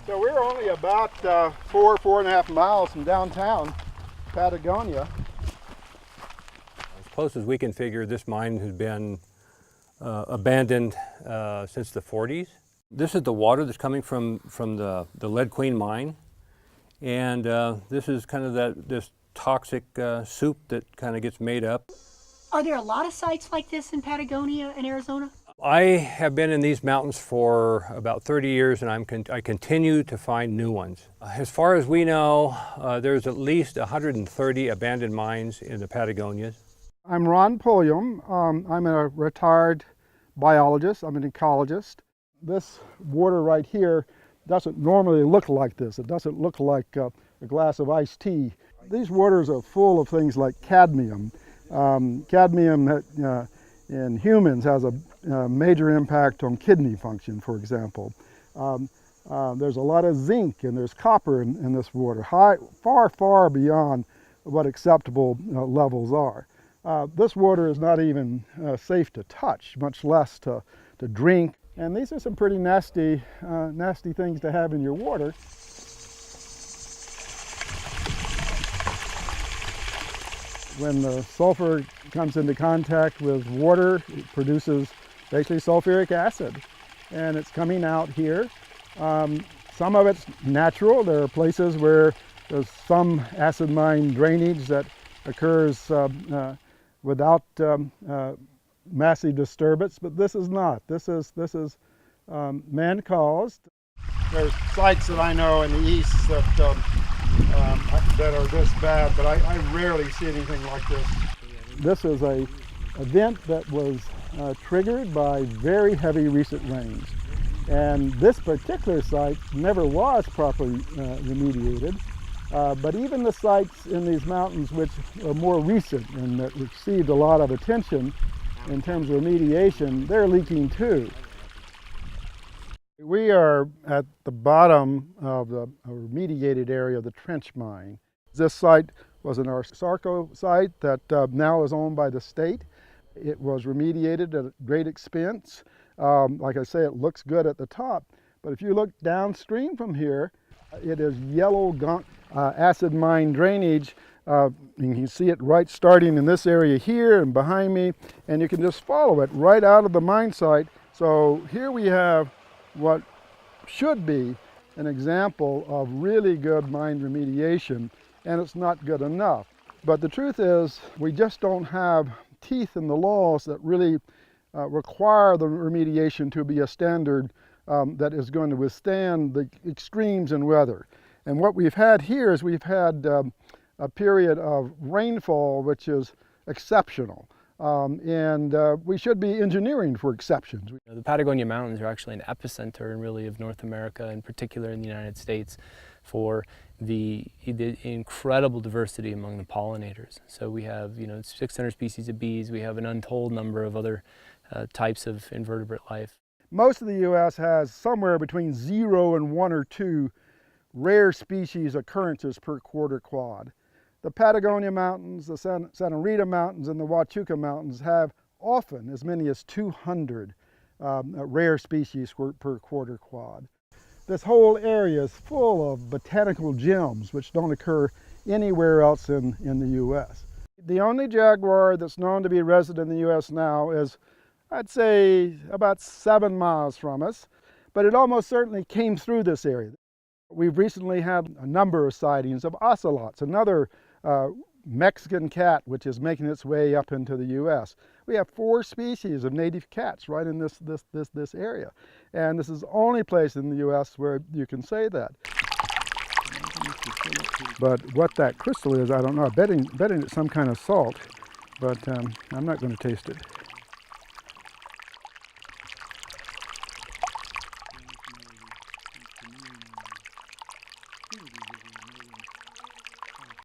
So we're only about 4.5 miles from downtown Patagonia. As close as we can figure, this mine has been abandoned since the 40s. This is the water that's coming from the Lead Queen mine, and this is kind of this toxic soup that kind of gets made up. Are there a lot of sites like this in Patagonia and Arizona? I have been in these mountains for about 30 years, and I continue to find new ones. As far as we know, there's at least 130 abandoned mines in the Patagonias. I'm Ron Pulliam. I'm a retired biologist. I'm an ecologist. This water right here doesn't normally look like this. It doesn't look like a glass of iced tea. These waters are full of things like cadmium. Cadmium in humans has a major impact on kidney function, for example. There's a lot of zinc and there's copper in this water, far beyond what acceptable levels are. This water is not even safe to touch, much less to drink. And these are some pretty nasty things to have in your water. When the sulfur comes into contact with water, it produces basically sulfuric acid, and it's coming out here. Some of it's natural. There are places where there's some acid mine drainage that occurs without massive disturbance, but this is not. This is man-caused. There's sites that I know in the east that are this bad, but I rarely see anything like this. This is an event that was triggered by very heavy recent rains. And this particular site never was properly remediated, but even the sites in these mountains which are more recent and that received a lot of attention in terms of remediation, they're leaking too. We are at the bottom of the remediated area of the trench mine. This site was an Arsarco site that now is owned by the state. It was remediated at great expense. Like I say, it looks good at the top, but if you look downstream from here, it is yellow acid mine drainage. You can see it right starting in this area here and behind me, and you can just follow it right out of the mine site. So here we have what should be an example of really good mine remediation, and it's not good enough. But the truth is, we just don't have teeth in the laws that really require the remediation to be a standard that is going to withstand the extremes in weather. And what we've had here is we've had a period of rainfall which is exceptional. We should be engineering for exceptions. The Patagonia Mountains are actually an epicenter really of North America, in particular in the United States, for the incredible diversity among the pollinators. So we have 600 species of bees, we have an untold number of other types of invertebrate life. Most of the U.S. has somewhere between 0 and 1 or 2 rare species occurrences per quarter quad. The Patagonia Mountains, the Santa Rita Mountains, and the Huachuca Mountains have often as many as 200 rare species per quarter quad. This whole area is full of botanical gems which don't occur anywhere else in the U.S. The only jaguar that's known to be resident in the U.S. now is, I'd say, about 7 miles from us, but it almost certainly came through this area. We've recently had a number of sightings of ocelots, another Mexican cat which is making its way up into the U.S. We have 4 species of native cats right in this area, and this is the only place in the U.S. where you can say that. But what that crystal is, I don't know. I'm betting it's some kind of salt, but I'm not going to taste it.